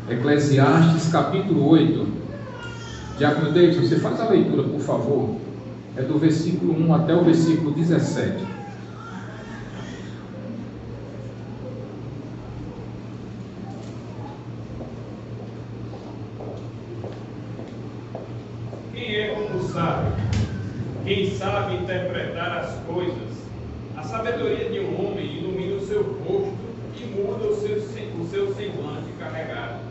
Eclesiastes capítulo 8. Diácono Davidson, você faz a leitura, por favor. É do versículo 1 até o versículo 17. Quem é como sábio? Quem sabe interpretar as coisas? A sabedoria de um homem ilumina o seu rosto e muda o seu semblante carregado.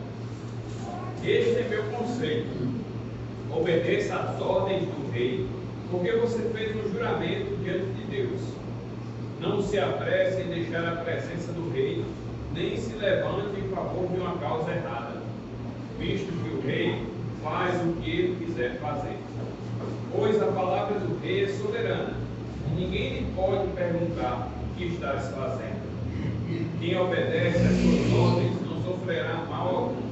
Este é meu conselho: obedeça às ordens do rei, porque você fez um juramento diante de Deus. Não se apresse em deixar a presença do rei, nem se levante em favor de uma causa errada, visto que o rei faz o que ele quiser fazer. Pois a palavra do rei é soberana, e ninguém lhe pode perguntar o que estás fazendo. Quem obedece às suas ordens não sofrerá mal algum.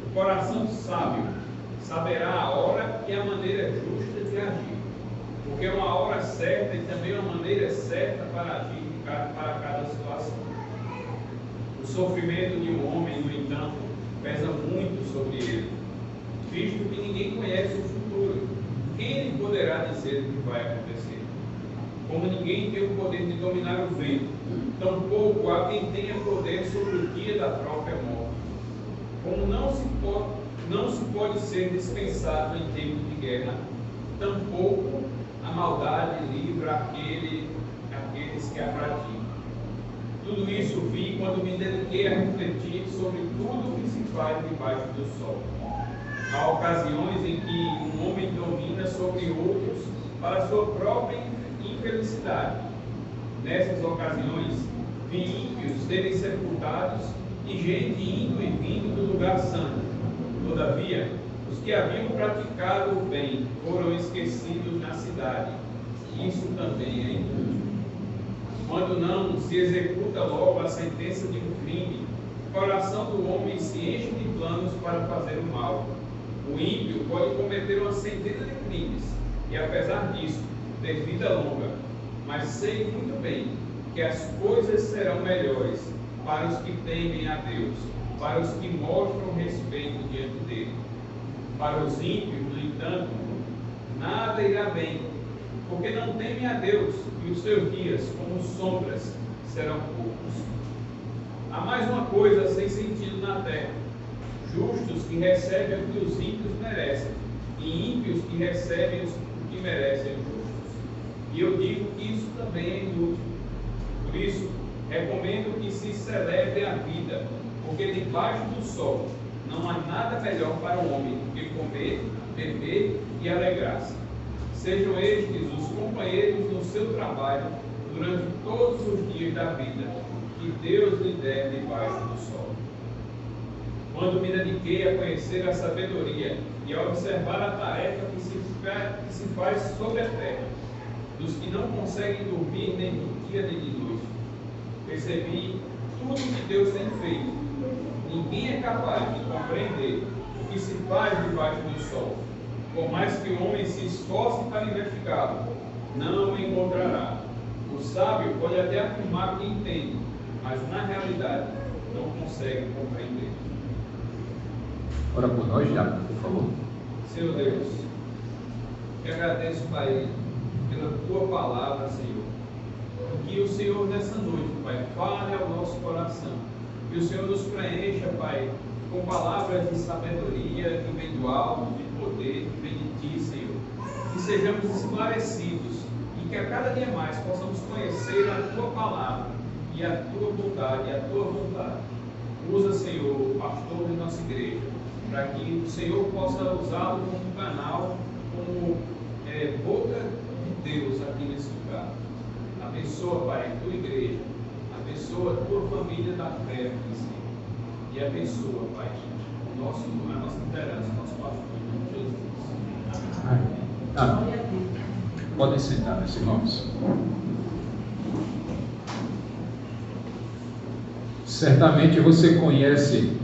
O coração sábio saberá a hora e a maneira justa de agir, porque é uma hora certa e também uma maneira certa para agir para cada situação. O sofrimento de um homem, no entanto, pesa muito sobre ele, visto que ninguém conhece o futuro. Quem lhe poderá dizer o que vai acontecer? Como ninguém tem o poder de dominar o vento, tampouco há quem tenha poder sobre o dia da própria morte. Como não se pode ser dispensado em tempo de guerra, tampouco a maldade livra aqueles que a praticam. Tudo isso vi quando me dediquei a refletir sobre tudo o que se faz debaixo do sol. Há ocasiões em que um homem domina sobre outros para sua própria infelicidade. Nessas ocasiões, vi ímpios serem sepultados e gente indo e vindo do lugar santo. Todavia, os que haviam praticado o bem foram esquecidos na cidade. Isso também é inútil. Quando não se executa logo a sentença de um crime, o coração do homem se enche de planos para fazer o mal. O ímpio pode cometer uma centena de crimes e, apesar disso, ter vida longa. Mas sei muito bem que as coisas serão melhores para os que temem a Deus, para os que mostram respeito diante dele. Para os ímpios, no entanto, nada irá bem, porque não temem a Deus, e os seus dias, como sombras, serão poucos. Há mais uma coisa sem sentido na terra: justos que recebem o que os ímpios merecem, e ímpios que recebem o que merecem os justos. E eu digo que isso também é inútil. Por isso, recomendo que se celebre a vida, porque debaixo do sol não há nada melhor para o homem do que comer, beber e alegrar-se. Sejam estes os companheiros no seu trabalho durante todos os dias da vida que Deus lhe der debaixo do sol. Quando me dediquei a conhecer a sabedoria e a observar a tarefa que se faz sobre a terra, dos que não conseguem dormir nem de dia nem de noite, percebi tudo que Deus tem feito. Ninguém é capaz de compreender o que se faz debaixo do sol. Por mais que o homem se esforce para investigá-lo, não o encontrará. O sábio pode até afirmar que entende, mas na realidade não consegue compreender. Ora por nós, Diácono, por favor. Senhor Deus, te agradeço, Pai, pela tua palavra, Senhor. Que o Senhor nessa noite, Pai, fale ao nosso coração. Que o Senhor nos preencha, Pai, com palavras de sabedoria que vem do alto, de poder, que vem de Ti, Senhor. Que sejamos esclarecidos e que a cada dia mais possamos conhecer a Tua palavra e a Tua bondade e a Tua vontade. Usa, Senhor, o pastor de nossa igreja, para que o Senhor possa usá-lo como canal, como boca de Deus aqui nesse lugar. Abençoa, Pai, a Tua igreja, abençoa a Tua família da fé aqui, Senhor. E abençoa, Pai, a nossa liderança, nosso pastor, em nome de Jesus. Amém. Amém. Podem sentar, meus irmãos. Certamente você conhece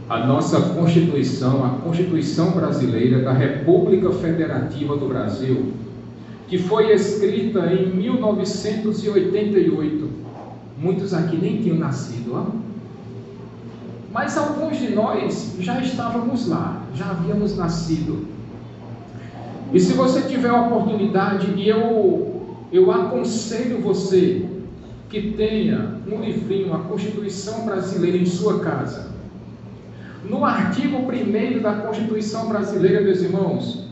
a nossa Constituição, a Constituição Brasileira da República Federativa do Brasil, que foi escrita em 1988, Muitos aqui nem tinham nascido, ó. Mas alguns de nós já estávamos lá, já havíamos nascido. E se você tiver a oportunidade, e eu aconselho você que tenha um livrinho, a Constituição Brasileira, em sua casa. No artigo 1º da Constituição Brasileira, meus irmãos,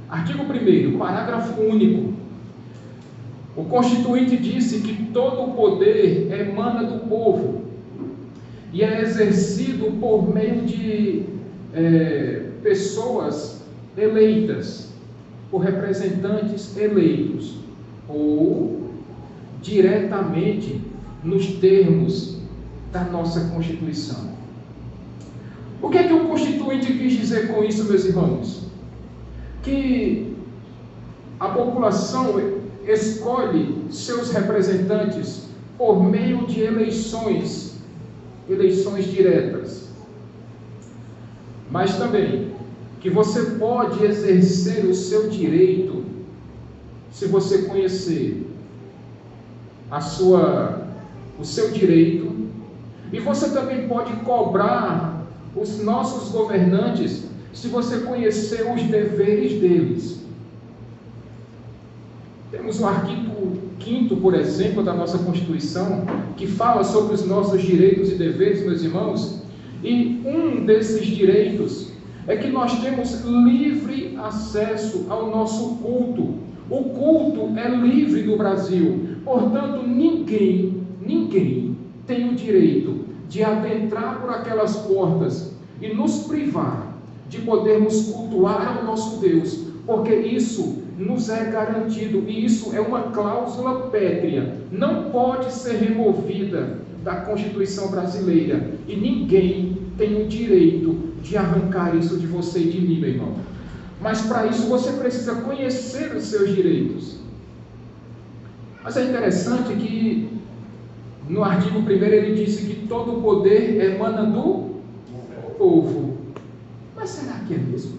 artigo 1º, parágrafo único, o Constituinte disse que todo o poder emana do povo e é exercido por meio de pessoas eleitas, por representantes eleitos, ou diretamente nos termos da nossa Constituição. O que é que o Constituinte quis dizer com isso, meus irmãos? Que a população escolhe seus representantes por meio de eleições diretas. Mas também que você pode exercer o seu direito se você conhecer o seu direito, e você também pode cobrar os nossos governantes se você conhecer os deveres deles. Temos o artigo 5º, por exemplo, da nossa Constituição, que fala sobre os nossos direitos e deveres, meus irmãos, e um desses direitos é que nós temos livre acesso ao nosso culto. O culto é livre no Brasil, portanto, ninguém tem o direito de adentrar por aquelas portas e nos privar de podermos cultuar ao nosso Deus, porque isso nos é garantido, e isso é uma cláusula pétrea, não pode ser removida da Constituição brasileira, e ninguém tem o direito de arrancar isso de você e de mim, meu irmão. Mas para isso você precisa conhecer os seus direitos. Mas é interessante que no artigo 1º ele disse que todo o poder emana do povo. Mas será que é mesmo?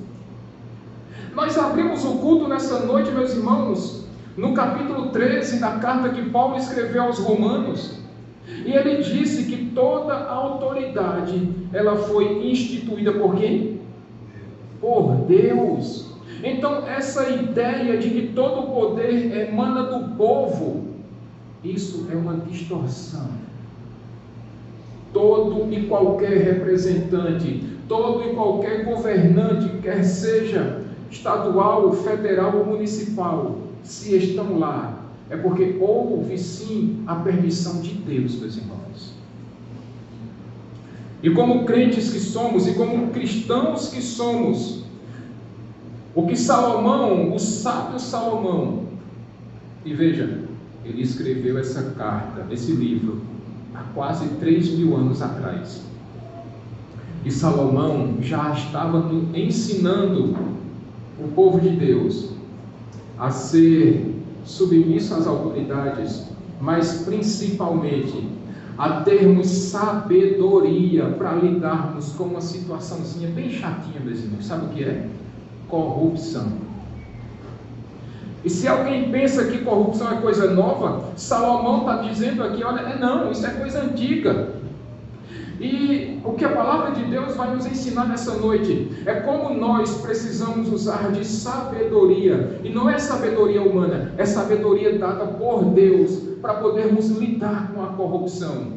Nós abrimos o culto nessa noite, meus irmãos, no capítulo 13 da carta que Paulo escreveu aos Romanos, e ele disse que toda a autoridade, ela foi instituída por quem? Por Deus. Então, essa ideia de que todo o poder emana do povo, isso é uma distorção. Todo e qualquer representante, todo e qualquer governante, quer seja estadual, federal ou municipal, se estão lá, é porque houve sim a permissão de Deus, meus irmãos. E como crentes que somos, e como cristãos que somos, o que Salomão, o sábio Salomão, e veja, ele escreveu essa carta, esse livro, há quase 3.000 anos atrás. E Salomão já estava ensinando o povo de Deus a ser submisso às autoridades, mas principalmente a termos sabedoria para lidarmos com uma situaçãozinha bem chatinha, meus irmãos. Sabe o que é? Corrupção. E se alguém pensa que corrupção é coisa nova, Salomão está dizendo aqui, olha, não, isso é coisa antiga. E o que a palavra de Deus vai nos ensinar nessa noite é como nós precisamos usar de sabedoria, e não é sabedoria humana, é sabedoria dada por Deus para podermos lidar com a corrupção.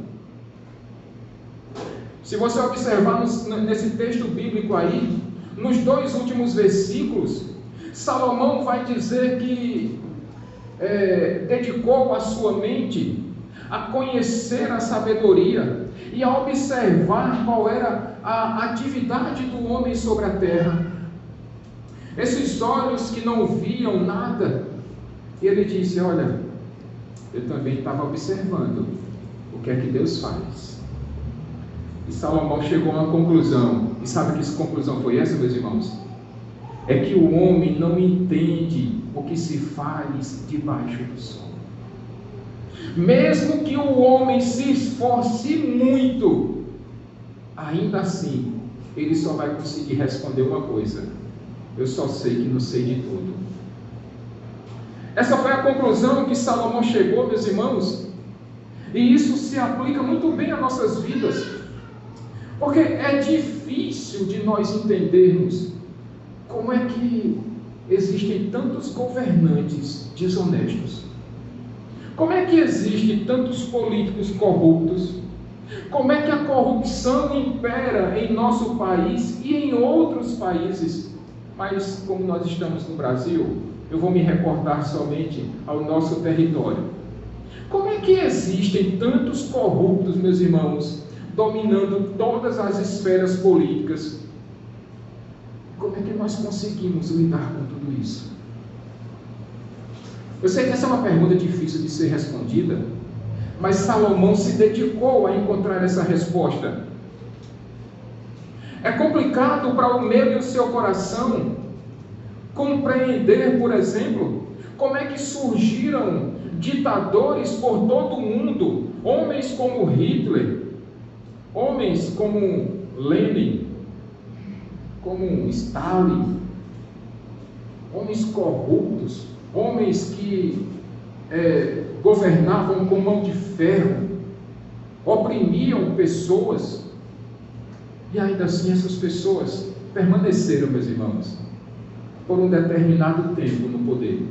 Se você observar nesse texto bíblico aí, nos 2 últimos versículos, Salomão vai dizer que dedicou a sua mente a conhecer a sabedoria e a observar qual era a atividade do homem sobre a terra. Esses olhos que não viam nada, e ele disse, olha, eu também estava observando o que é que Deus faz. E Salomão chegou a uma conclusão, e sabe que conclusão foi essa, meus irmãos? É que o homem não entende o que se faz debaixo do sol. Mesmo que o homem se esforce muito, ainda assim, ele só vai conseguir responder uma coisa: eu só sei que não sei de tudo. Essa foi a conclusão que Salomão chegou, meus irmãos. E isso se aplica muito bem às nossas vidas, porque é difícil de nós entendermos como é que existem tantos governantes desonestos, como é que existem tantos políticos corruptos, como é que a corrupção impera em nosso país e em outros países. Mas como nós estamos no Brasil, eu vou me reportar somente ao nosso território. Como é que existem tantos corruptos, meus irmãos, dominando todas as esferas políticas? Como é que nós conseguimos lidar com tudo isso? Eu sei que essa é uma pergunta difícil de ser respondida, mas Salomão se dedicou a encontrar essa resposta. É complicado para o meu e o seu coração compreender, por exemplo, como é que surgiram ditadores por todo o mundo, homens como Hitler, homens como Lenin, como Stalin, homens corruptos, homens que governavam com mão de ferro, oprimiam pessoas, e ainda assim essas pessoas permaneceram, meus irmãos, por um determinado tempo no poder,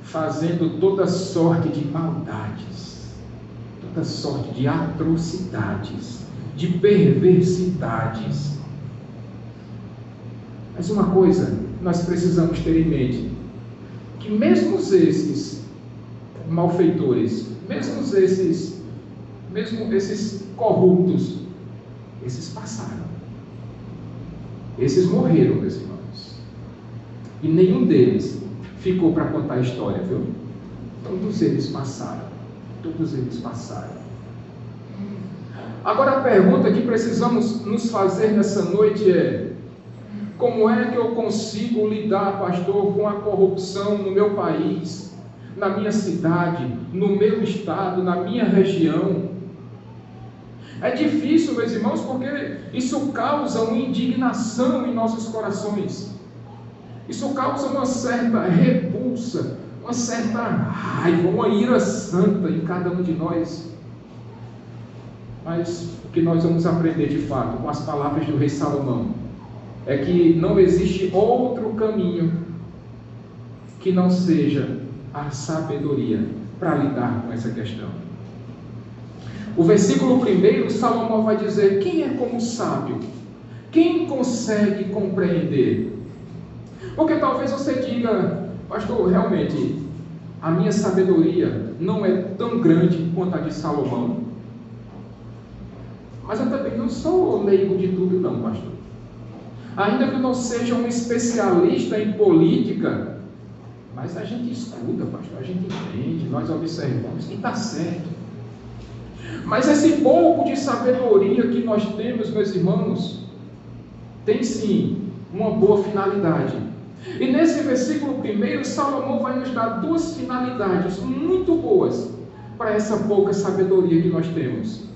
fazendo toda sorte de maldades, toda sorte de atrocidades, de perversidades. Mas uma coisa nós precisamos ter em mente, que mesmo esses malfeitores, mesmo esses corruptos, esses passaram, esses morreram, meus irmãos, e nenhum deles ficou para contar a história, viu? Todos eles passaram, todos eles passaram. Agora a pergunta que precisamos nos fazer nessa noite é: como é que eu consigo lidar, pastor, com a corrupção no meu país, na minha cidade, no meu estado, na minha região? É difícil, meus irmãos, porque isso causa uma indignação em nossos corações. Isso causa uma certa repulsa, uma certa raiva, uma ira santa em cada um de nós. Mas o que nós vamos aprender de fato com as palavras do rei Salomão é que não existe outro caminho que não seja a sabedoria para lidar com essa questão. O versículo 1, Salomão vai dizer: quem é como sábio? Quem consegue compreender? Porque talvez você diga: pastor, realmente, a minha sabedoria não é tão grande quanto a de Salomão. Mas eu também não sou leigo de tudo não, pastor. Ainda que eu não seja um especialista em política, mas a gente escuta, pastor, a gente entende, nós observamos e está certo. Mas esse pouco de sabedoria que nós temos, meus irmãos, tem sim uma boa finalidade. E nesse versículo 1, Salomão vai nos dar duas finalidades muito boas para essa pouca sabedoria que nós temos.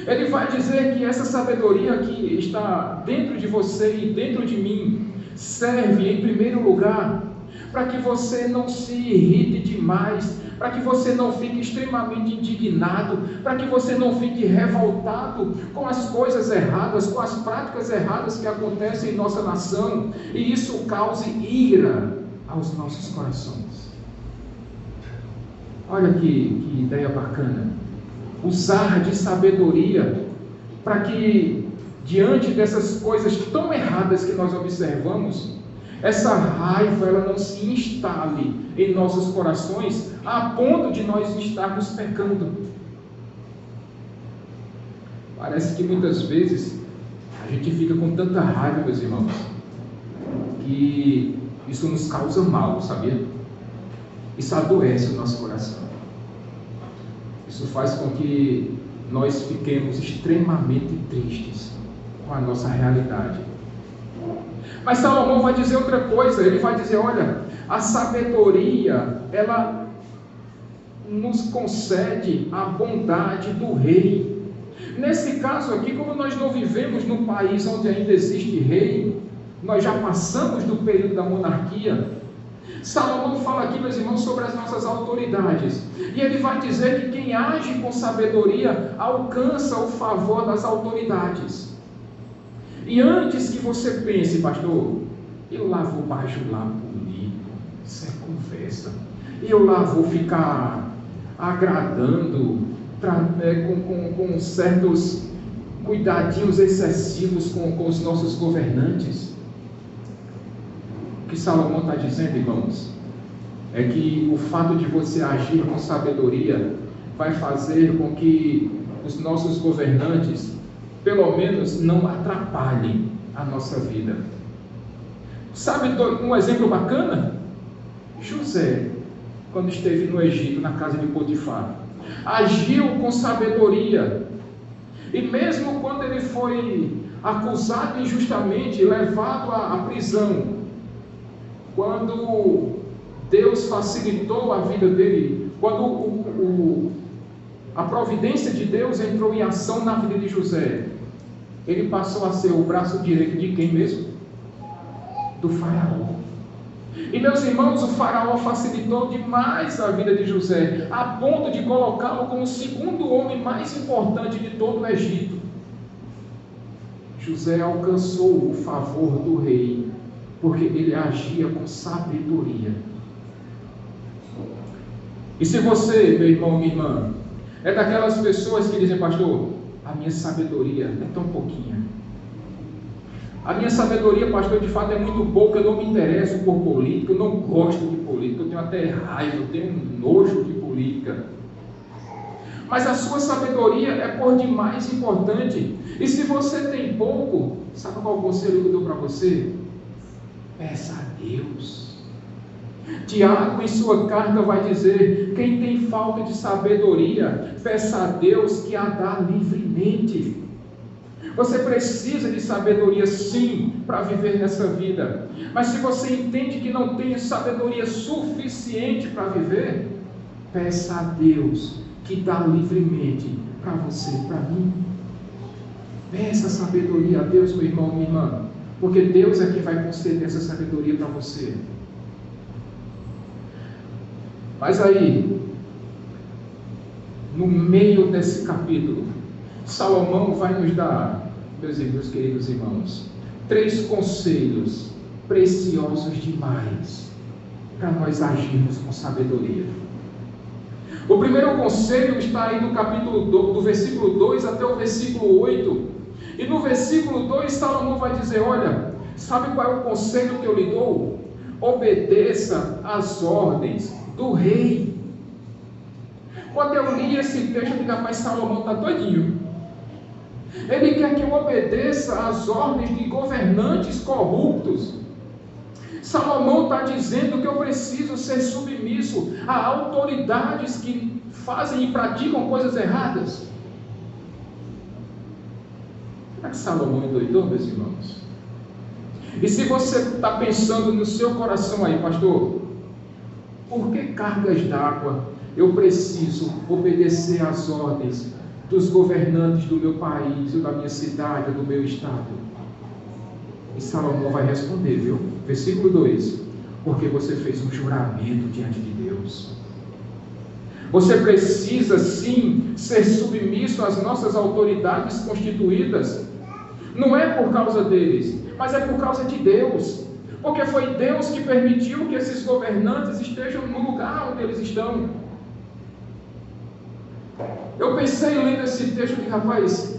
Ele vai dizer que essa sabedoria que está dentro de você e dentro de mim serve, em primeiro lugar, para que você não se irrite demais, para que você não fique extremamente indignado, para que você não fique revoltado com as coisas erradas, com as práticas erradas que acontecem em nossa nação, e isso cause ira aos nossos corações. Olha que ideia bacana. Usar de sabedoria para que, diante dessas coisas tão erradas que nós observamos, essa raiva ela não se instale em nossos corações a ponto de nós estarmos pecando. Parece que muitas vezes a gente fica com tanta raiva, meus irmãos, que isso nos causa mal, sabia? Isso adoece o nosso coração. Isso faz com que nós fiquemos extremamente tristes com a nossa realidade. Mas Salomão vai dizer outra coisa. Ele vai dizer: olha, a sabedoria, ela nos concede a bondade do rei. Nesse caso aqui, como nós não vivemos num país onde ainda existe rei, nós já passamos do período da monarquia, Salomão fala aqui, meus irmãos, sobre as nossas autoridades. E ele vai dizer que quem age com sabedoria alcança o favor das autoridades. E antes que você pense, pastor, eu lá vou bajular bonito, isso é conversa. Eu lá vou ficar agradando, com certos cuidadinhos excessivos com os nossos governantes. O que Salomão está dizendo, irmãos, é que o fato de você agir com sabedoria vai fazer com que os nossos governantes, pelo menos, não atrapalhem a nossa vida. Sabe um exemplo bacana? José, quando esteve no Egito, na casa de Potifar, agiu com sabedoria. E mesmo quando ele foi acusado injustamente, levado à prisão, quando Deus facilitou a vida dele, quando a providência de Deus entrou em ação na vida de José, ele passou a ser o braço direito de quem mesmo? Do faraó. E meus irmãos, o faraó facilitou demais a vida de José, a ponto de colocá-lo como o segundo homem mais importante de todo o Egito. José alcançou o favor do rei, porque ele agia com sabedoria. E se você, meu irmão, minha irmã, é daquelas pessoas que dizem, pastor, a minha sabedoria é tão pouquinha. A minha sabedoria, pastor, de fato é muito pouca, eu não me interesso por política, eu não gosto de política, eu tenho até raiva, eu tenho nojo de política. Mas a sua sabedoria é por demais importante. E se você tem pouco, sabe qual é o conselho que eu dou para você? Peça a Deus. Tiago, em sua carta, vai dizer: quem tem falta de sabedoria, peça a Deus que a dá livremente. Você precisa de sabedoria, sim, para viver nessa vida. Mas se você entende que não tem sabedoria suficiente para viver, peça a Deus que dá livremente para você, para mim. Peça sabedoria a Deus, meu irmão, minha irmã, porque Deus é quem vai conceder essa sabedoria para você. Mas aí, no meio desse capítulo, Salomão vai nos dar, meus queridos irmãos, 3 conselhos preciosos demais para nós agirmos com sabedoria. O primeiro conselho está aí no capítulo 2, do versículo 2 até o versículo 8. E no versículo 2, Salomão vai dizer: olha, sabe qual é o conselho que eu lhe dou? Obedeça às ordens do rei. Quando eu li esse texto, eu digo, rapaz, Salomão está doidinho. Ele quer que eu obedeça às ordens de governantes corruptos. Salomão está dizendo que eu preciso ser submisso a autoridades que fazem e praticam coisas erradas. Será que Salomão endoidou, meus irmãos? E se você está pensando no seu coração aí, pastor, por que cargas d'água eu preciso obedecer às ordens dos governantes do meu país, ou da minha cidade, ou do meu estado? E Salomão vai responder, viu? Versículo 2: porque você fez um juramento diante de Deus. Você precisa sim ser submisso às nossas autoridades constituídas. Não é por causa deles, mas é por causa de Deus. Porque foi Deus que permitiu que esses governantes estejam no lugar onde eles estão. Eu pensei lendo esse texto de, rapaz,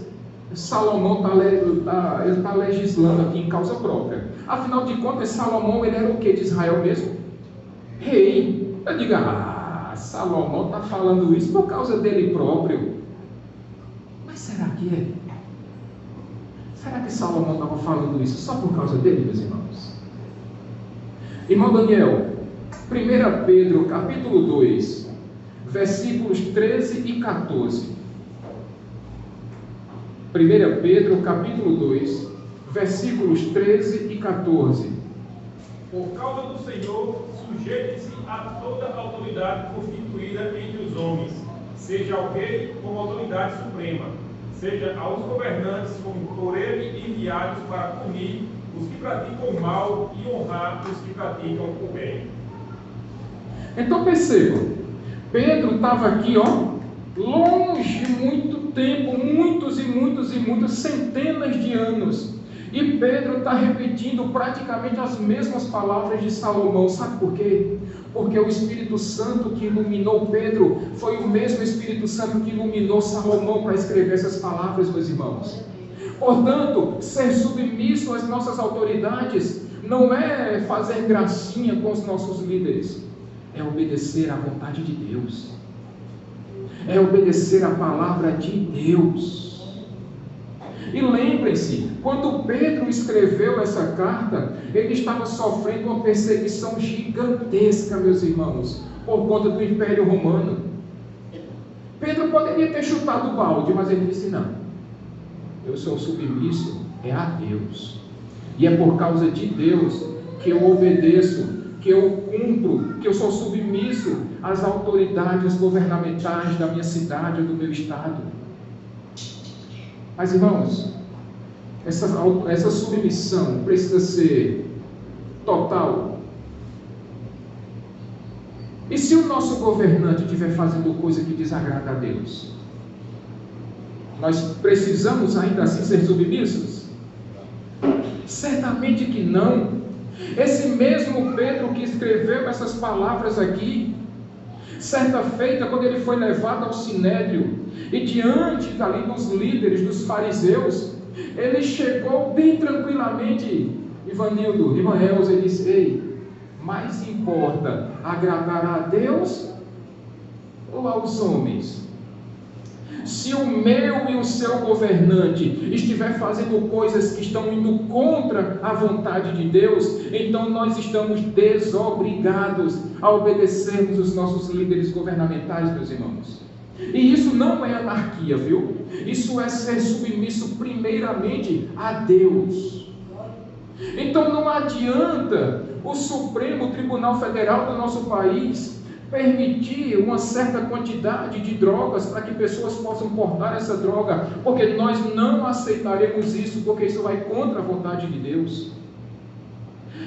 Salomão está legislando aqui em causa própria. Afinal de contas, Salomão, ele era o que de Israel mesmo? Rei. Eu digo, Salomão está falando isso por causa dele próprio. Mas será que é? Será que Salomão estava falando isso só por causa dele, meus irmãos? Irmão Daniel, 1 Pedro, capítulo 2, versículos 13 e 14. 1 Pedro, capítulo 2, versículos 13 e 14. Por causa do Senhor, sujeite-se a toda autoridade constituída entre os homens, seja ao rei como autoridade suprema, seja aos governantes como por ele enviados para punir os que praticam o mal e honrar os que praticam o bem. Então perceba, Pedro estava aqui, longe muito tempo, muitas centenas de anos. E Pedro está repetindo praticamente as mesmas palavras de Salomão. Sabe por quê? Porque o Espírito Santo que iluminou Pedro foi o mesmo Espírito Santo que iluminou Salomão para escrever essas palavras, meus irmãos. Portanto, ser submisso às nossas autoridades não é fazer gracinha com os nossos líderes, é obedecer à vontade de Deus, é obedecer à palavra de Deus. E lembrem-se, quando Pedro escreveu essa carta, ele estava sofrendo uma perseguição gigantesca, meus irmãos, por conta do Império Romano. Pedro poderia ter chutado o balde, mas ele disse: não, eu sou submisso a Deus, e é por causa de Deus que eu obedeço, que eu cumpro, que eu sou submisso às autoridades governamentais da minha cidade ou do meu estado. Mas, irmãos, essa submissão precisa ser total. E se o nosso governante estiver fazendo coisa que desagrada a Deus, nós precisamos ainda assim ser submissos? Certamente que não. Esse mesmo Pedro que escreveu essas palavras aqui, certa feita, quando ele foi levado ao Sinédrio, e diante dali dos líderes, dos fariseus, ele chegou bem tranquilamente, Ivanildo, irmã Elza, ele disse: ei, mais importa agradar a Deus ou aos homens? Se o meu e o seu governante estiver fazendo coisas que estão indo contra a vontade de Deus, então nós estamos desobrigados a obedecermos os nossos líderes governamentais, meus irmãos. E isso não é anarquia, viu? Isso é ser submisso primeiramente a Deus. Então não adianta o Supremo Tribunal Federal do nosso país permitir uma certa quantidade de drogas para que pessoas possam portar essa droga, porque nós não aceitaremos isso, porque isso vai contra a vontade de Deus.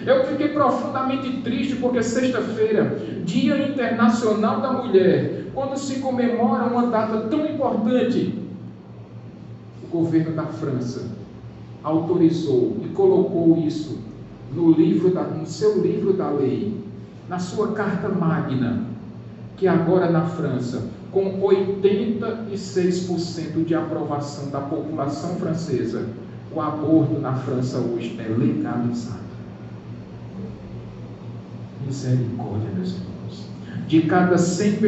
Eu fiquei profundamente triste porque sexta-feira, Dia Internacional da Mulher, quando se comemora uma data tão importante, o governo da França autorizou e colocou isso no seu livro da lei, na sua carta magna, que agora na França, com 86% de aprovação da população francesa, o aborto na França hoje é legalizado. Misericórdia, meus irmãos. De cada 100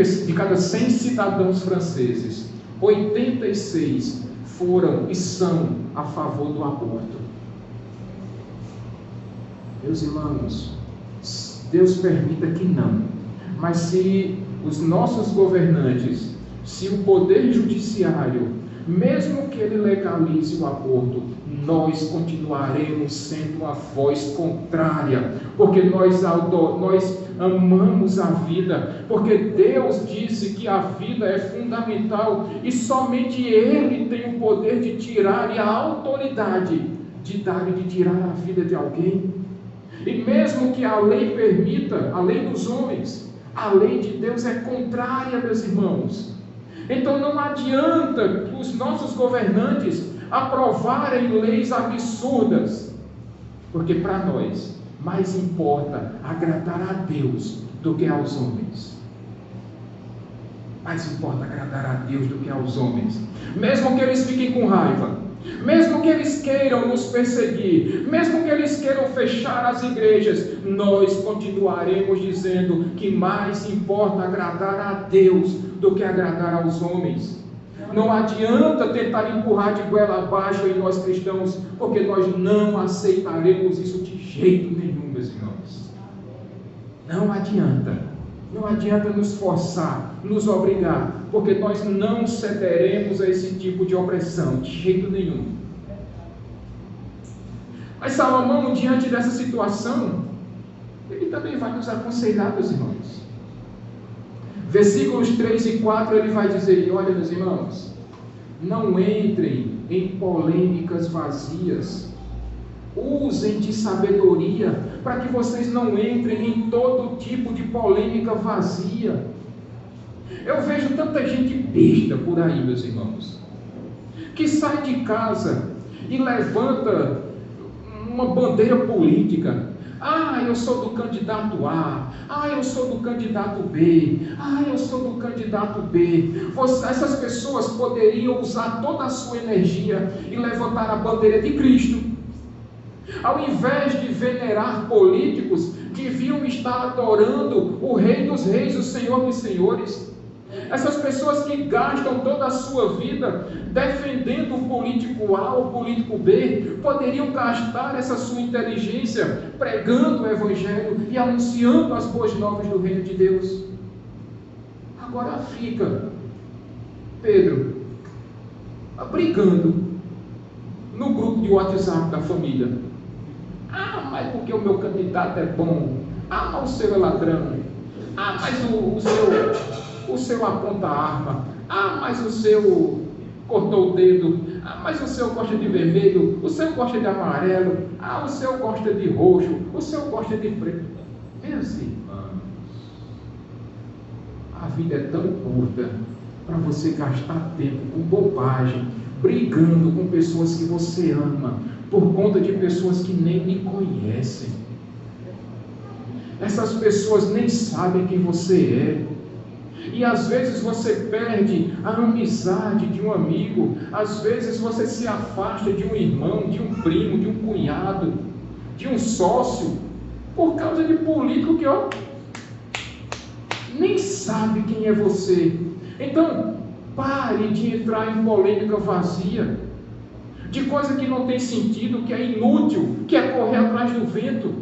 cidadãos franceses, 86 foram e são a favor do aborto. Meus irmãos, Deus permita que não, mas se os nossos governantes, se o poder judiciário, mesmo que ele legalize o aborto, nós continuaremos sendo uma voz contrária, porque nós amamos a vida, porque Deus disse que a vida é fundamental e somente Ele tem o poder de tirar e a autoridade de dar e de tirar a vida de alguém. E mesmo que a lei permita, a lei dos homens, a lei de Deus é contrária, meus irmãos. Então não adianta os nossos governantes aprovarem leis absurdas, porque para nós mais importa agradar a Deus do que aos homens. Mais importa agradar a Deus do que aos homens. Mesmo que eles fiquem com raiva, mesmo que eles queiram nos perseguir, mesmo que eles queiram fechar as igrejas, nós continuaremos dizendo que mais importa agradar a Deus do que agradar aos homens. Não adianta tentar empurrar de goela abaixo em nós cristãos, porque nós não aceitaremos isso de jeito nenhum, meus irmãos. Não adianta. Não adianta nos forçar, nos obrigar, porque nós não cederemos a esse tipo de opressão, de jeito nenhum. Mas Salomão, diante dessa situação, ele também vai nos aconselhar, meus irmãos. Versículos 3 e 4, ele vai dizer: olha, meus irmãos, não entrem em polêmicas vazias, Usem de sabedoria para que vocês não entrem em todo tipo de polêmica vazia. Eu vejo tanta gente besta por aí, meus irmãos, que sai de casa e levanta uma bandeira política. Ah, eu sou do candidato A. Ah, eu sou do candidato B. Ah, eu sou do candidato B. Essas pessoas poderiam usar toda a sua energia e levantar a bandeira de Cristo. Ao invés de venerar políticos, deviam estar adorando o Rei dos Reis, o Senhor dos Senhores. Essas pessoas que gastam toda a sua vida defendendo o político A ou o político B, poderiam gastar essa sua inteligência pregando o Evangelho e anunciando as boas novas do Reino de Deus. Agora fica Pedro brigando no grupo de WhatsApp da família. Ah, mas porque o meu candidato é bom. Ah, mas o seu é ladrão. Ah, mas o seu aponta a arma. Ah, mas o seu cortou o dedo. Ah, mas o seu gosta de vermelho. O seu gosta de amarelo. Ah, o seu gosta de roxo. O seu gosta de preto. Meus irmãos, a vida é tão curta para você gastar tempo com bobagem, brigando com pessoas que você ama, por conta de pessoas que nem lhe conhecem. Essas pessoas nem sabem quem você é. E às vezes você perde a amizade de um amigo, às vezes você se afasta de um irmão, de um primo, de um cunhado, de um sócio, por causa de político que nem sabe quem é você. Então, pare de entrar em polêmica vazia, de coisa que não tem sentido, que é inútil, que é correr atrás do vento.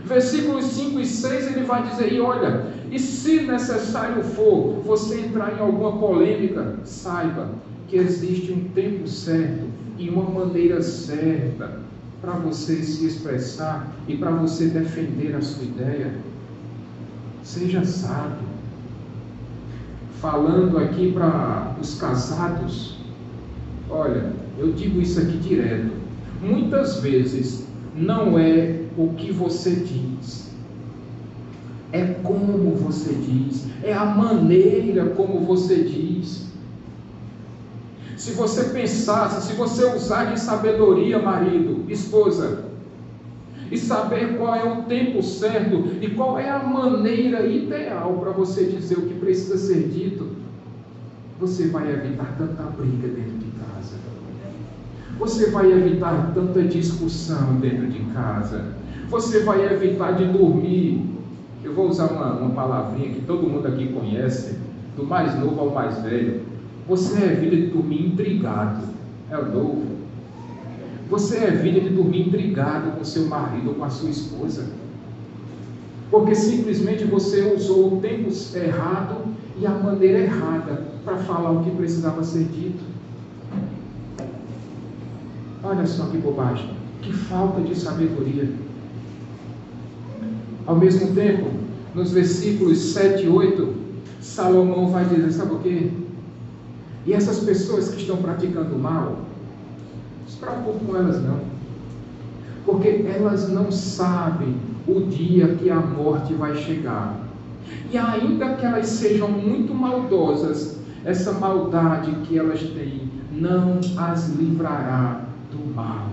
Versículos 5 e 6 ele vai dizer, e olha, e se necessário for você entrar em alguma polêmica, saiba que existe um tempo certo e uma maneira certa para você se expressar e para você defender a sua ideia. Seja sábio. Falando aqui para os casados, olha, eu digo isso aqui direto. Muitas vezes não é o que você diz, é como você diz, é a maneira como você diz. Se você pensasse, se você usar de sabedoria, marido, esposa, e saber qual é o tempo certo e qual é a maneira ideal para você dizer o que precisa ser dito, você vai evitar tanta briga dentro de casa. Você vai evitar tanta discussão dentro de casa. Você vai evitar de dormir. Eu vou usar uma palavrinha que todo mundo aqui conhece, do mais novo ao mais velho. Você evita de dormir intrigado. É o novo. Você evita de dormir intrigado com seu marido ou com a sua esposa. Porque simplesmente você usou o tempo errado e a maneira errada para falar o que precisava ser dito. Olha só que bobagem, que falta de sabedoria. Ao mesmo tempo, nos versículos 7 e 8, Salomão vai dizer, sabe o quê? E essas pessoas que estão praticando mal, não se preocupe com elas não, porque elas não sabem o dia que a morte vai chegar. E ainda que elas sejam muito maldosas, essa maldade que elas têm não as livrará do mal.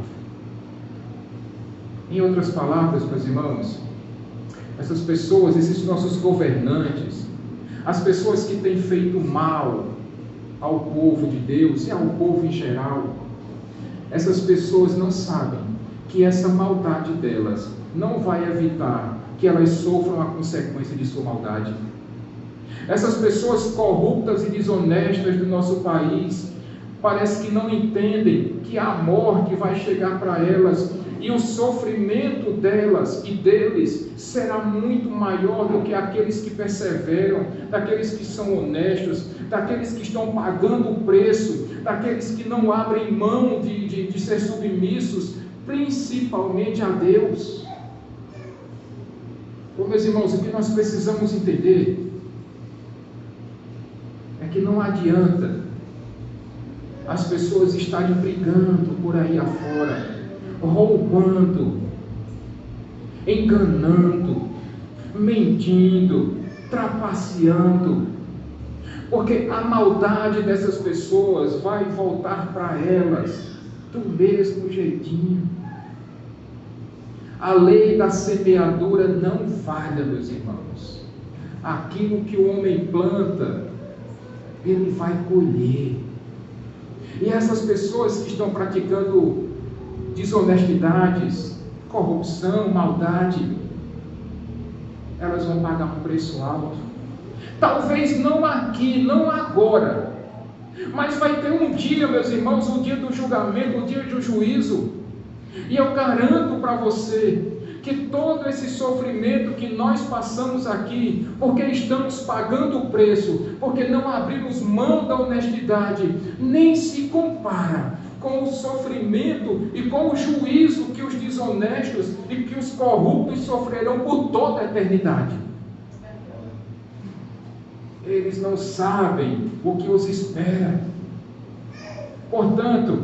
Em outras palavras, meus irmãos, essas pessoas, esses nossos governantes, as pessoas que têm feito mal ao povo de Deus e ao povo em geral, essas pessoas não sabem que essa maldade delas não vai evitar que elas sofram a consequência de sua maldade. Essas pessoas corruptas e desonestas do nosso país parece que não entendem que a morte vai chegar para elas e o sofrimento delas e deles será muito maior do que aqueles que perseveram, daqueles que são honestos, daqueles que estão pagando o preço, daqueles que não abrem mão de ser submissos, principalmente a Deus. Meus irmãos, o que nós precisamos entender é que não adianta as pessoas estarem brigando por aí afora, roubando, enganando, mentindo, trapaceando, porque a maldade dessas pessoas vai voltar para elas do mesmo jeitinho. A lei da semeadura não falha, meus irmãos. Aquilo que o homem planta, ele vai colher. E essas pessoas que estão praticando desonestidades, corrupção, maldade, elas vão pagar um preço alto. Talvez não aqui, não agora, mas vai ter um dia, meus irmãos, o dia do julgamento, o dia do juízo. E eu garanto para você que todo esse sofrimento que nós passamos aqui, porque estamos pagando o preço, porque não abrimos mão da honestidade, nem se compara com o sofrimento e com o juízo que os desonestos e que os corruptos sofrerão por toda a eternidade. Eles não sabem o que os espera. Portanto,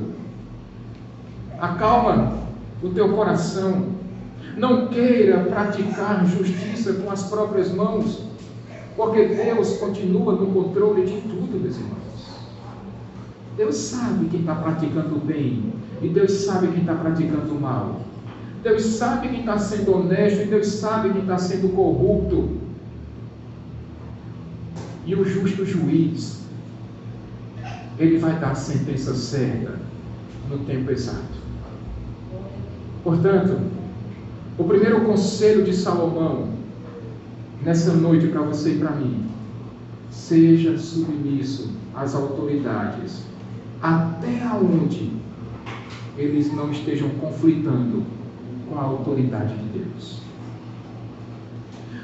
acalma o teu coração. Não queira praticar justiça com as próprias mãos, porque Deus continua no controle de tudo, meus irmãos. Deus sabe quem está praticando o bem, e Deus sabe quem está praticando o mal. Deus sabe quem está sendo honesto, e Deus sabe quem está sendo corrupto. E o justo juiz, ele vai dar a sentença certa no tempo exato. Portanto, o primeiro conselho de Salomão nessa noite para você e para mim: seja submisso às autoridades, até onde eles não estejam conflitando com a autoridade de Deus.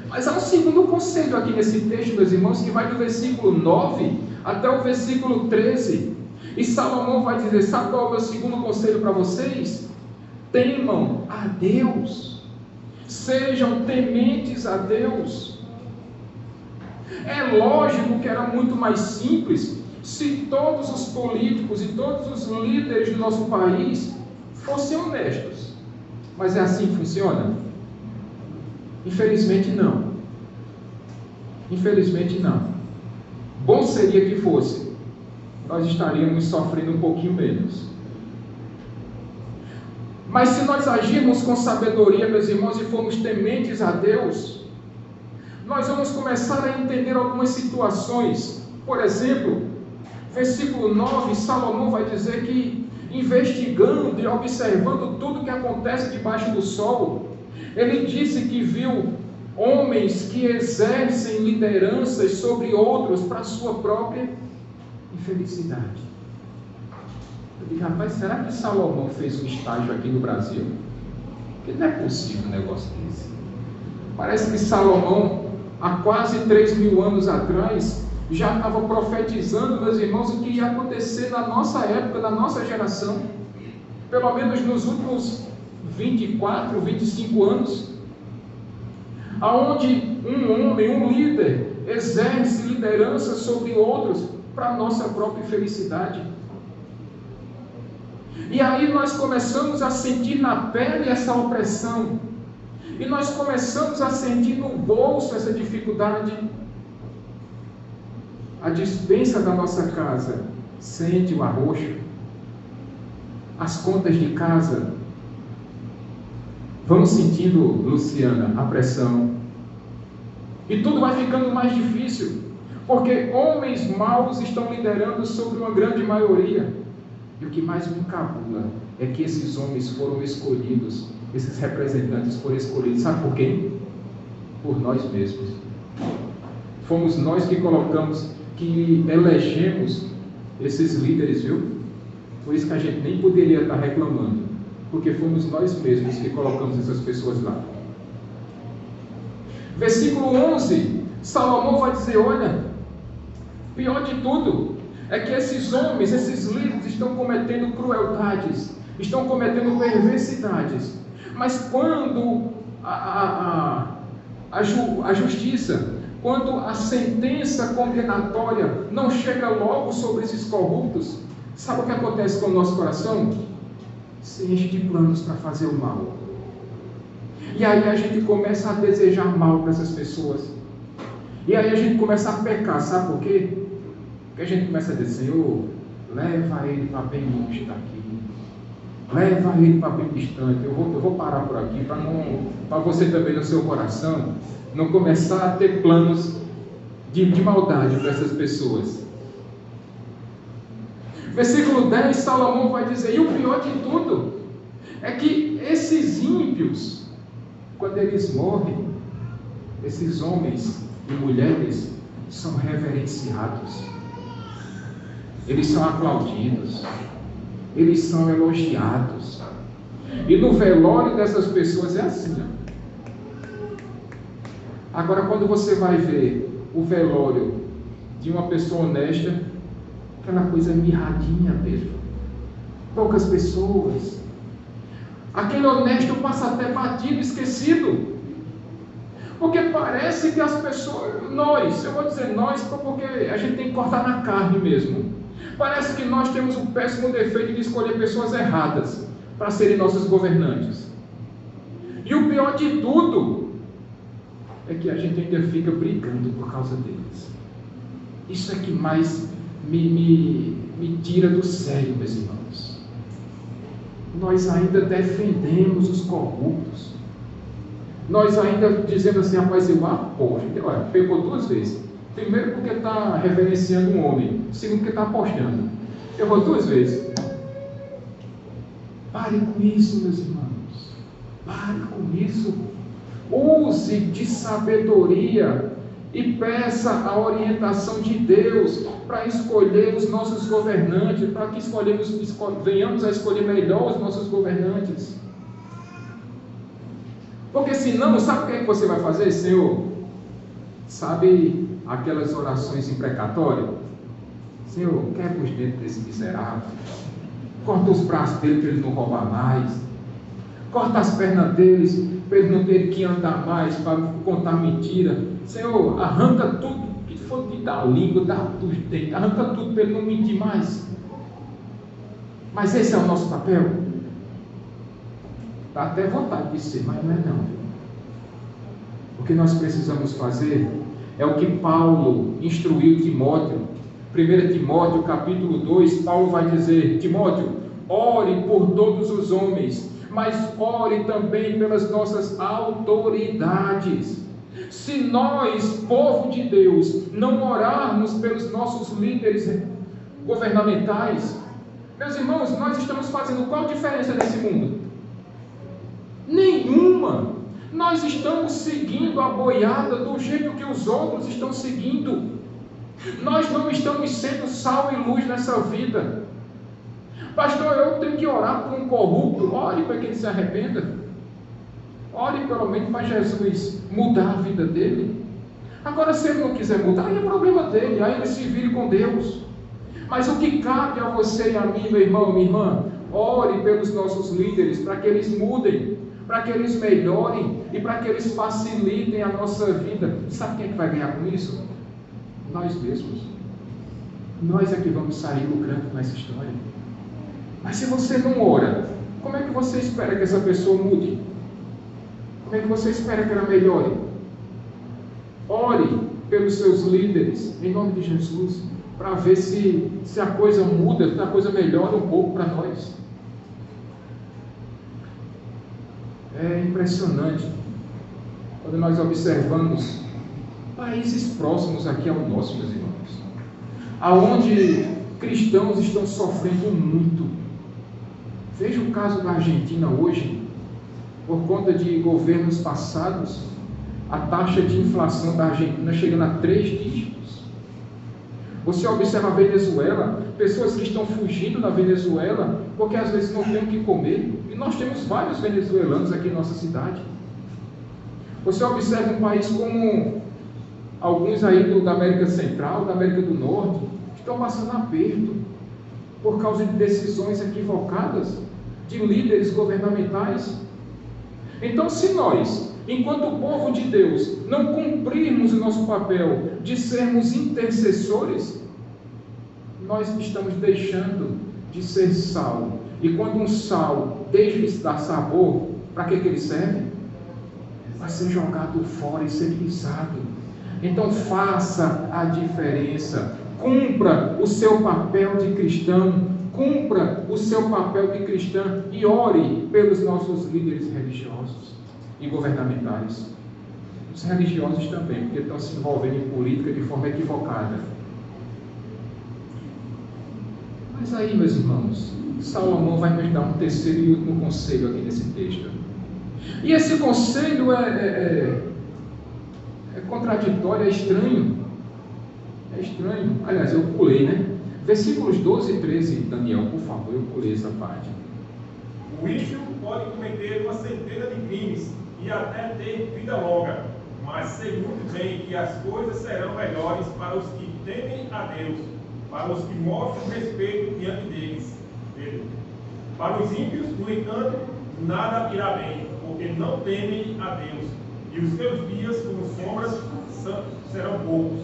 Mas há um segundo conselho aqui nesse texto, meus irmãos, que vai do versículo 9 até o versículo 13. E Salomão vai dizer: sabe qual é o meu segundo conselho para vocês? Temam a Deus, sejam tementes a Deus. É lógico que era muito mais simples se todos os políticos e todos os líderes do nosso país fossem honestos. Mas é assim que funciona? Infelizmente não. Infelizmente não. Bom seria que fosse. Nós estaríamos sofrendo um pouquinho menos. Mas se nós agirmos com sabedoria, meus irmãos, e formos tementes a Deus, nós vamos começar a entender algumas situações. Por exemplo, versículo 9, Salomão vai dizer que, investigando e observando tudo que acontece debaixo do sol, ele disse que viu homens que exercem lideranças sobre outros para a sua própria infelicidade. Eu digo: rapaz, será que Salomão fez um estágio aqui no Brasil? Porque não é possível um negócio desse. Parece que Salomão, há quase 3.000 anos atrás, já estava profetizando, meus irmãos, o que ia acontecer na nossa época, na nossa geração. Pelo menos nos últimos 24, 25 anos, aonde um homem, um líder, exerce liderança sobre outros para a nossa própria felicidade. E aí nós começamos a sentir na pele essa opressão, e nós começamos a sentir no bolso essa dificuldade. A despensa da nossa casa sente o arroxo, as contas de casa vão sentindo, Luciana, a pressão, e tudo vai ficando mais difícil, porque homens maus estão liderando sobre uma grande maioria. E o que mais me encabula é que esses homens foram escolhidos, esses representantes foram escolhidos, sabe por quem? Por nós mesmos. Fomos nós que colocamos, que elegemos esses líderes, viu? Por isso que a gente nem poderia estar reclamando, porque fomos nós mesmos que colocamos essas pessoas lá. Versículo 11, Salomão vai dizer: olha, pior de tudo é que esses homens, esses líderes estão cometendo crueldades, estão cometendo perversidades, mas quando a justiça, quando a sentença condenatória não chega logo sobre esses corruptos, Sabe o que acontece com o nosso coração? Se enche de planos para fazer o mal. E aí a gente começa a desejar mal para essas pessoas. E aí a gente começa a pecar, sabe por quê? Porque a gente começa a dizer, Senhor, leva ele para bem longe daqui. Leva ele para bem distante. Eu vou parar por aqui para você também no seu coração não começar a ter planos de maldade para essas pessoas. Versículo 10, Salomão vai dizer, e o pior de tudo é que esses ímpios, quando eles morrem, esses homens e mulheres são reverenciados, eles são aplaudidos, eles são elogiados. E no velório dessas pessoas é assim. Agora, quando você vai ver o velório de uma pessoa honesta, aquela coisa mirradinha mesmo, poucas pessoas, aquele honesto passa até batido, esquecido, porque parece que as pessoas, eu vou dizer nós, porque a gente tem que cortar na carne mesmo, parece que nós temos o péssimo defeito de escolher pessoas erradas para serem nossos governantes. E o pior de tudo é que a gente ainda fica brigando por causa deles. Isso é que mais me tira do sério, meus irmãos. Nós ainda defendemos os corruptos. Nós ainda dizemos assim, rapaz, eu aposto. Olha, pegou 2 vezes. Primeiro porque está reverenciando um homem. Segundo porque está apostando. Eu vou 2 vezes. Pare com isso, meus irmãos. Pare com isso. Use de sabedoria e peça a orientação de Deus para escolher os nossos governantes, para que venhamos a escolher melhor os nossos governantes. Porque senão, sabe o que é que você vai fazer, Senhor? Sabe aquelas orações imprecatórias? Senhor, quebra os dedos desse miserável, corta os braços dele para ele não roubar mais, corta as pernas deles para ele não ter que andar mais, para contar mentira. Senhor, arranca tudo que for da língua, dos dentes, arranca tudo para ele não mentir mais. Mas esse é o nosso papel? Dá até vontade de ser, mas não é não. O que nós precisamos fazer é o que Paulo instruiu Timóteo. 1 Timóteo capítulo 2, Paulo vai dizer, Timóteo, ore por todos os homens, mas ore também pelas nossas autoridades. Se nós, povo de Deus, não orarmos pelos nossos líderes governamentais, meus irmãos, nós estamos fazendo qual diferença nesse mundo? Nenhuma. Nós estamos seguindo a boiada do jeito que os outros estão seguindo. Nós não estamos sendo sal e luz nessa vida. Pastor, eu tenho que orar por um corrupto. Ore para que ele se arrependa. Ore pelo menos para Jesus mudar a vida dele. Agora, se ele não quiser mudar, aí é problema dele. Aí ele se vire com Deus. Mas o que cabe a você e a mim, meu irmão, minha irmã? Ore pelos nossos líderes para que eles mudem, para que eles melhorem e para que eles facilitem a nossa vida. Sabe quem é que vai ganhar com isso? Nós mesmos. Nós é que vamos sair lucrando com essa história. Mas se você não ora, como é que você espera que essa pessoa mude? Como é que você espera que ela melhore? Ore pelos seus líderes, em nome de Jesus, para ver se a coisa muda, se a coisa melhora um pouco para nós. É impressionante quando nós observamos países próximos aqui ao nosso, meus irmãos, aonde cristãos estão sofrendo muito. Veja o caso da Argentina hoje, por conta de governos passados, a taxa de inflação da Argentina chegando a 3 dígitos. Você observa a Venezuela, pessoas que estão fugindo da Venezuela, porque às vezes não têm o que comer, e nós temos vários venezuelanos aqui em nossa cidade. Você observa um país como alguns aí da América Central, da América do Norte, estão passando aperto, por causa de decisões equivocadas, de líderes governamentais. Então, se nós, enquanto povo de Deus, não cumprirmos o nosso papel de sermos intercessores, nós estamos deixando de ser sal. E quando um sal deixa de dar sabor, para que ele serve? Para ser jogado fora e ser pisado. Então faça a diferença. Cumpra o seu papel de cristão. Cumpra o seu papel de cristã e ore pelos nossos líderes religiosos e governamentais. Os religiosos também, porque estão se envolvendo em política de forma equivocada. Mas aí, meus irmãos, Salomão vai nos dar um terceiro e último conselho aqui nesse texto. E esse conselho é contraditório, é estranho. É estranho. Aliás, eu pulei, né? Versículos 12 e 13, Daniel, por favor, eu pulei essa parte. O ímpio pode cometer uma centena de crimes e até ter vida longa, mas sei muito bem que as coisas serão melhores para os que temem a Deus, para os que mostram respeito diante deles. Para os ímpios, no entanto, nada irá bem, porque não temem a Deus, e os seus dias como sombras serão poucos.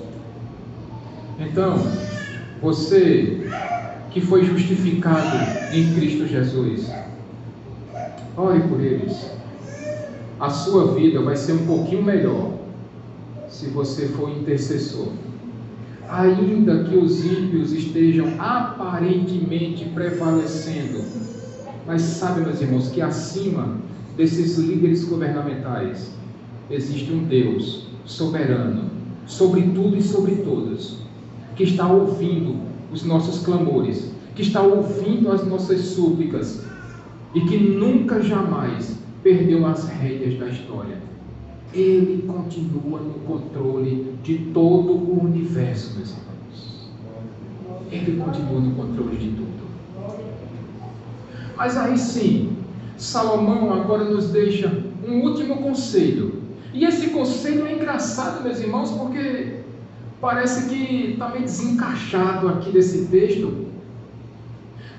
Então, você que foi justificado em Cristo Jesus, ore por eles. A sua vida vai ser um pouquinho melhor se você for intercessor. Ainda que os ímpios estejam aparentemente prevalecendo, mas sabe, meus irmãos, que acima desses líderes governamentais existe um Deus soberano, sobre tudo e sobre todos, que está ouvindo os nossos clamores, que está ouvindo as nossas súplicas e que nunca jamais perdeu as rédeas da história. Ele continua no controle de todo o universo, meus irmãos. Ele continua no controle de tudo. Mas aí sim, Salomão agora nos deixa um último conselho. E esse conselho é engraçado, meus irmãos, porque parece que está meio desencaixado aqui desse texto.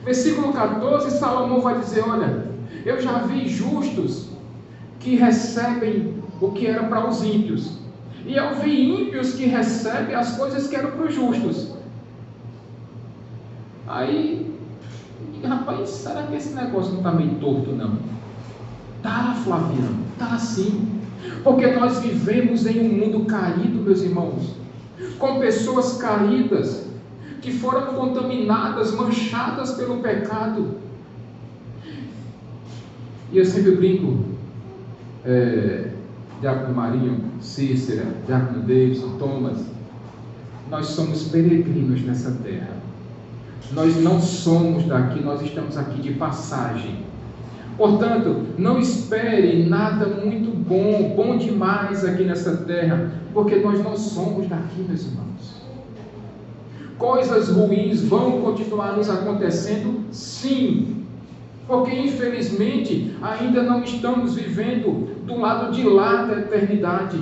Versículo 14, Salomão vai dizer: olha, eu já vi justos que recebem o que era para os ímpios, e eu vi ímpios que recebem as coisas que eram para os justos. Aí, rapaz, será que esse negócio não está meio torto, não? Tá, Flaviano, tá sim. Porque nós vivemos em um mundo caído, meus irmãos, com pessoas caídas, que foram contaminadas, manchadas pelo pecado. E eu sempre brinco, Diácono Marinho, Cícera, Diácono Davidson, Thomas, nós somos peregrinos nessa terra. Nós não somos daqui, nós estamos aqui de passagem. Portanto, não espere nada muito bom demais aqui nessa terra, porque nós não somos daqui, meus irmãos. Coisas ruins vão continuar nos acontecendo, sim, porque infelizmente ainda não estamos vivendo do lado de lá da eternidade,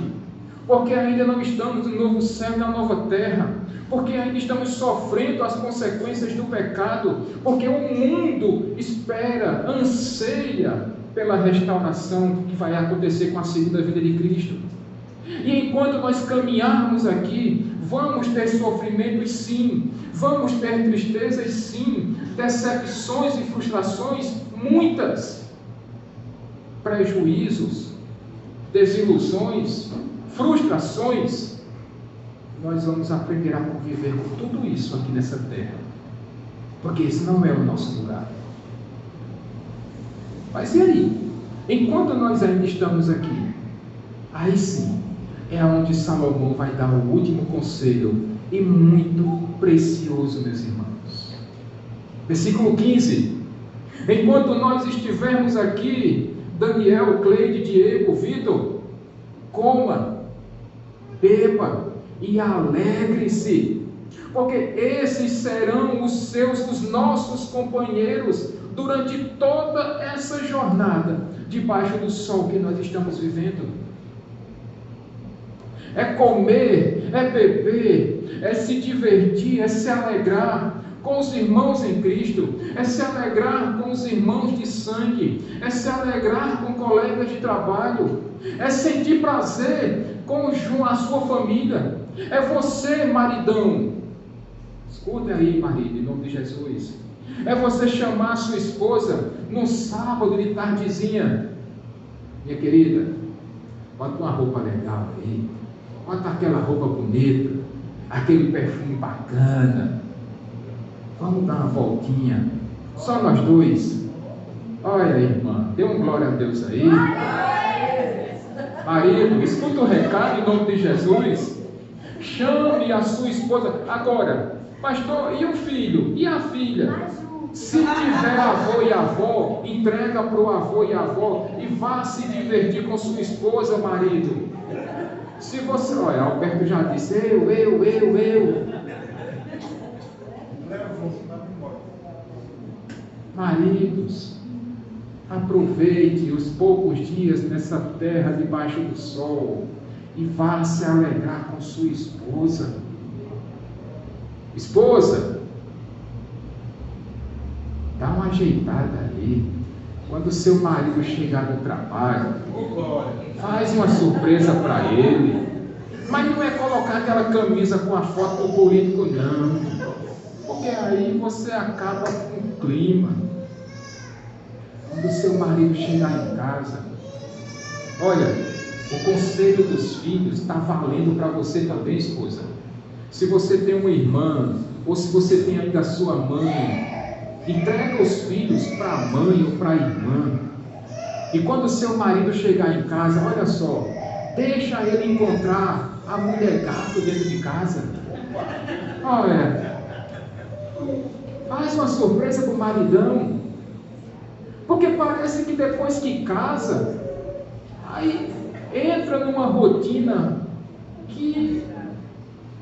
porque ainda não estamos no novo céu e na nova terra, porque ainda estamos sofrendo as consequências do pecado, porque o mundo espera, anseia pela restauração que vai acontecer com a segunda vinda de Cristo. E enquanto nós caminharmos aqui, vamos ter sofrimentos sim, vamos ter tristezas sim, decepções e frustrações muitas, prejuízos, desilusões, frustrações. Nós vamos aprender a conviver com tudo isso aqui nessa terra, porque esse não é o nosso lugar. Mas e aí? Enquanto nós ainda estamos aqui, aí sim é onde Salomão vai dar o último conselho, e muito precioso, meus irmãos. Versículo 15: enquanto nós estivermos aqui, Daniel, Cleide, Diego, Vitor, coma, beba e alegre-se, porque esses serão os nossos companheiros durante toda essa jornada debaixo do sol que nós estamos vivendo. É comer, é beber, é se divertir, é se alegrar com os irmãos em Cristo, é se alegrar com os irmãos de sangue, é se alegrar com colegas de trabalho, é sentir prazer com a sua família. É você, maridão, Escuta aí, marido, em nome de Jesus. É você chamar a sua esposa no sábado de tardezinha. Minha querida, bota uma roupa legal aí. Bota aquela roupa bonita. Aquele perfume bacana. Vamos dar uma voltinha. Só nós dois. Olha aí, irmã. Dê um glória a Deus aí. Marido, escuta o recado em nome de Jesus. Chame a sua esposa. Agora, pastor, e o filho? E a filha? Se tiver avô e avó, entrega para o avô e avó e vá se divertir com sua esposa, marido. Se você, olha, Alberto já disse, eu. Maridos, aproveite os poucos dias nessa terra debaixo do sol e vá se alegrar com sua esposa. Esposa, dá uma ajeitada aí. Quando seu marido chegar do trabalho, faz uma surpresa para ele. Mas não é colocar aquela camisa com a foto do político, não. Porque aí você acaba com o clima. Quando seu marido chegar em casa, olha, o conselho dos filhos está valendo para você também, esposa. Se você tem uma irmã, ou se você tem ainda a sua mãe, entrega os filhos para a mãe ou para a irmã. E quando seu marido chegar em casa, olha só, deixa ele encontrar a mulher gato dentro de casa. Olha, faz uma surpresa para o maridão. Porque parece que depois que casa, aí entra numa rotina que...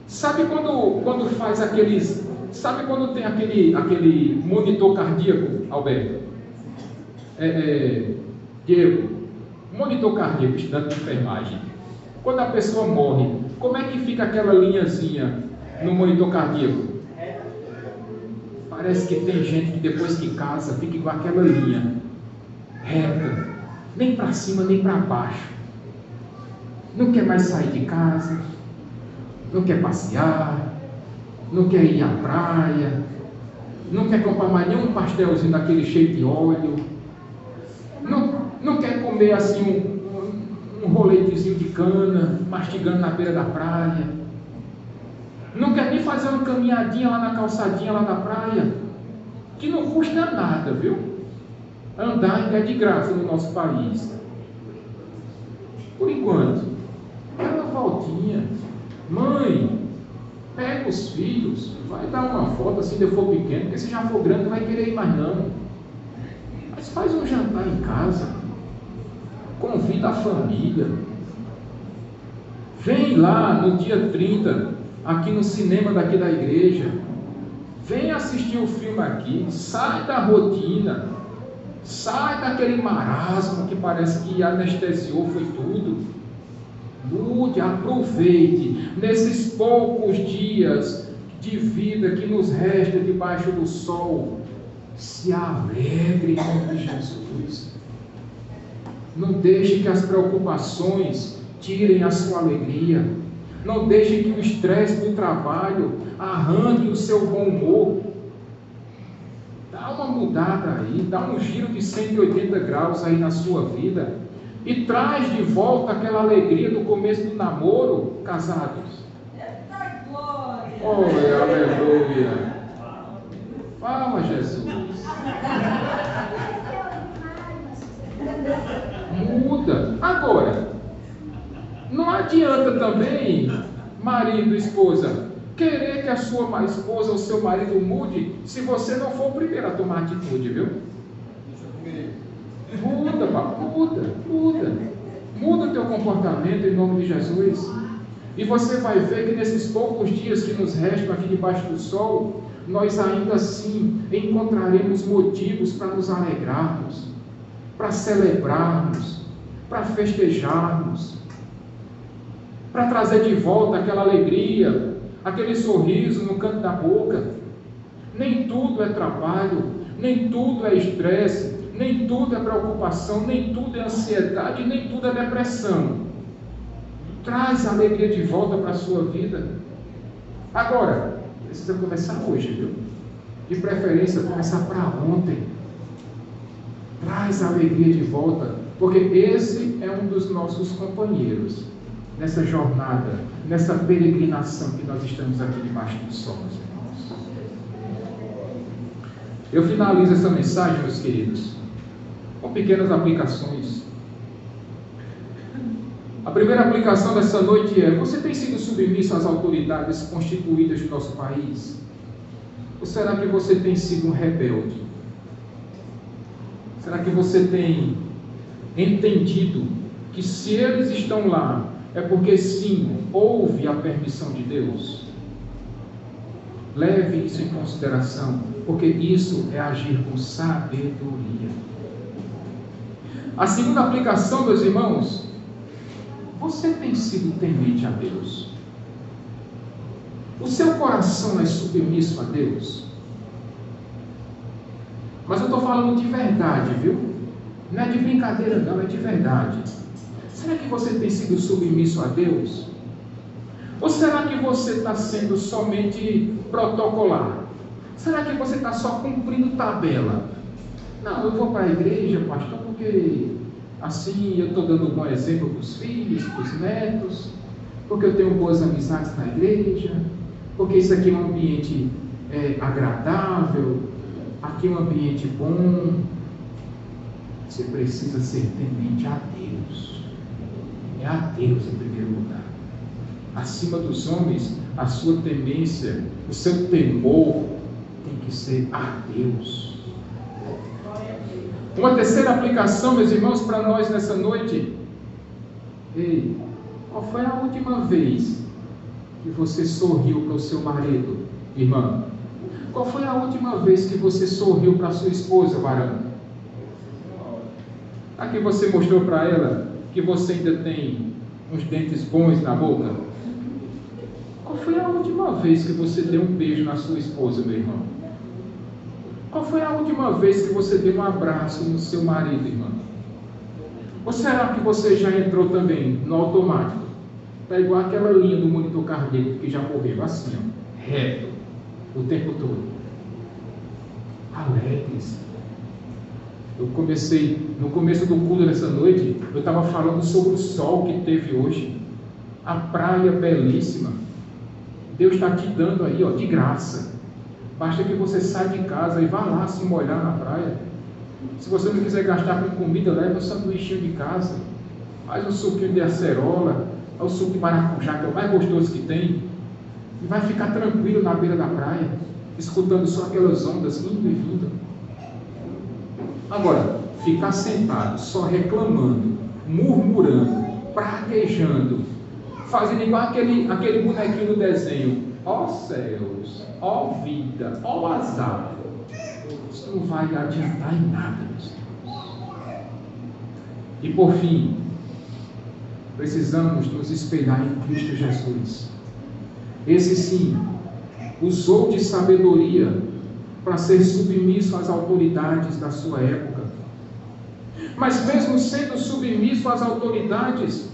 Sabe quando faz aqueles... Sabe quando tem aquele monitor cardíaco, Alberto? Diego, monitor cardíaco, estudante de enfermagem. Quando a pessoa morre, como é que fica aquela linhazinha no monitor cardíaco? Parece que tem gente que depois que casa fica igual aquela linha, reta, nem para cima nem para baixo. Não quer mais sair de casa, não quer passear, não quer ir à praia, não quer comprar mais nenhum pastelzinho daquele cheio de óleo, não quer comer assim um roletezinho de cana, mastigando na beira da praia, não quer nem fazer uma caminhadinha lá na calçadinha lá da praia, que não custa nada, viu? Andar ainda é de graça no nosso país. Por enquanto, dá uma voltinha. Mãe, pega os filhos, vai dar uma volta se ele for pequeno, porque se já for grande não vai querer ir mais não. Mas faz um jantar em casa, convida a família, vem lá no dia 30, aqui no cinema daqui da igreja, vem assistir o filme aqui, sai da rotina, sai daquele marasmo que parece que anestesiou, foi tudo. Mude, aproveite nesses poucos dias de vida que nos resta debaixo do sol. Se alegre em nome de Jesus. Não deixe que as preocupações tirem a sua alegria. Não deixe que o estresse do trabalho arranque o seu bom humor. Dá uma mudada aí, dá um giro de 180 graus aí na sua vida e traz de volta aquela alegria do começo do namoro, casados. Oi, aleluia. Fala, Jesus. Muda. Agora, não adianta também, marido e esposa, querer que a sua esposa ou seu marido mude se você não for o primeiro a tomar atitude, viu? Muda, papai, muda o teu comportamento em nome de Jesus. E você vai ver que nesses poucos dias que nos restam aqui debaixo do sol, nós ainda assim encontraremos motivos para nos alegrarmos, para celebrarmos, para festejarmos, para trazer de volta aquela alegria, aquele sorriso no canto da boca. Nem tudo é trabalho, nem tudo é estresse, nem tudo é preocupação, nem tudo é ansiedade, nem tudo é depressão. Traz a alegria de volta para a sua vida. Agora, Precisa começar hoje, viu? De preferência, começar para ontem. Traz a alegria de volta, porque esse é um dos nossos companheiros nessa jornada, nessa peregrinação que nós estamos aqui debaixo do sol, meus irmãos. Eu finalizo essa mensagem, meus queridos, com pequenas aplicações. A primeira aplicação dessa noite é: você tem sido submisso às autoridades constituídas do nosso país? Ou será que você tem sido um rebelde? Será que você tem entendido que se eles estão lá, é porque sim, houve a permissão de Deus? Leve isso em consideração, porque isso é agir com sabedoria. A segunda aplicação, meus irmãos: você tem sido temente a Deus? O seu coração é submisso a Deus? Mas eu estou falando de verdade, viu? Não é de brincadeira não, é de verdade. Será que você tem sido submisso a Deus? Ou será que você está sendo somente protocolar? Será que você está só cumprindo tabela? Não, eu vou para a igreja, pastor, porque assim eu estou dando um bom exemplo para os filhos, para os netos, porque eu tenho boas amizades na igreja, porque isso aqui é um ambiente agradável, aqui é um ambiente bom. Você precisa ser temente a Deus. É a Deus em primeiro lugar. Acima dos homens, a sua temência, o seu temor tem que ser a Deus. Uma terceira aplicação, meus irmãos, para nós nessa noite. Ei, qual foi a última vez que você sorriu para o seu marido, irmã? Qual foi a última vez que você sorriu para a sua esposa, varão? Aqui você mostrou para ela que você ainda tem uns dentes bons na boca? Qual foi a última vez que você deu um beijo na sua esposa, meu irmão? Qual foi a última vez que você deu um abraço no seu marido, irmão? Ou será que você já entrou também no automático? Está igual aquela linha do monitor cardíaco que já morreu, assim, ó, reto, o tempo todo. Alegres. Eu comecei, no começo do culto dessa noite, eu estava falando sobre o sol que teve hoje. A praia belíssima. Deus está te dando aí, ó, de graça. Basta que você saia de casa e vá lá se molhar na praia. Se você não quiser gastar com comida, leva um sanduichinho de casa. Faz um suquinho de acerola, o suco de maracujá, que é o mais gostoso que tem. E vai ficar tranquilo na beira da praia, escutando só aquelas ondas indo e vindo. Agora, ficar sentado, só reclamando, murmurando, praguejando, fazendo igual aquele bonequinho do desenho. Ó céus, ó vida, ó azar. Isso não vai adiantar em nada, meus irmãos. E por fim, precisamos nos espelhar em Cristo Jesus. Esse sim, usou de sabedoria para ser submisso às autoridades da sua época. Mas mesmo sendo submisso às autoridades,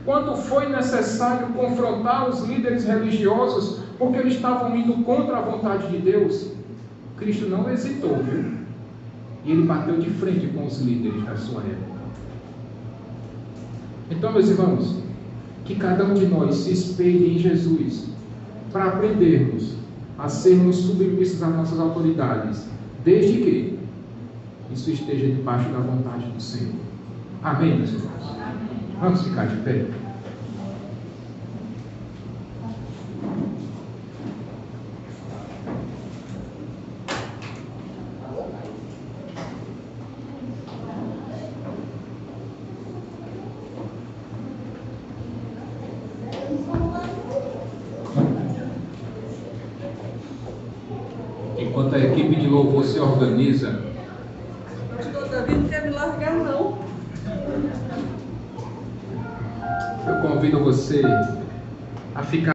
quando foi necessário confrontar os líderes religiosos, porque eles estavam indo contra a vontade de Deus, Cristo não hesitou, viu? E ele bateu de frente com os líderes da sua época. Então, meus irmãos, que cada um de nós se espelhe em Jesus, para aprendermos a sermos submissos às nossas autoridades, desde que isso esteja debaixo da vontade do Senhor. Amém, meus irmãos? Vamos ficar de pé. Enquanto a equipe de louvor se organiza, Pastor Davi não quer me largar, não. eu convido você a ficar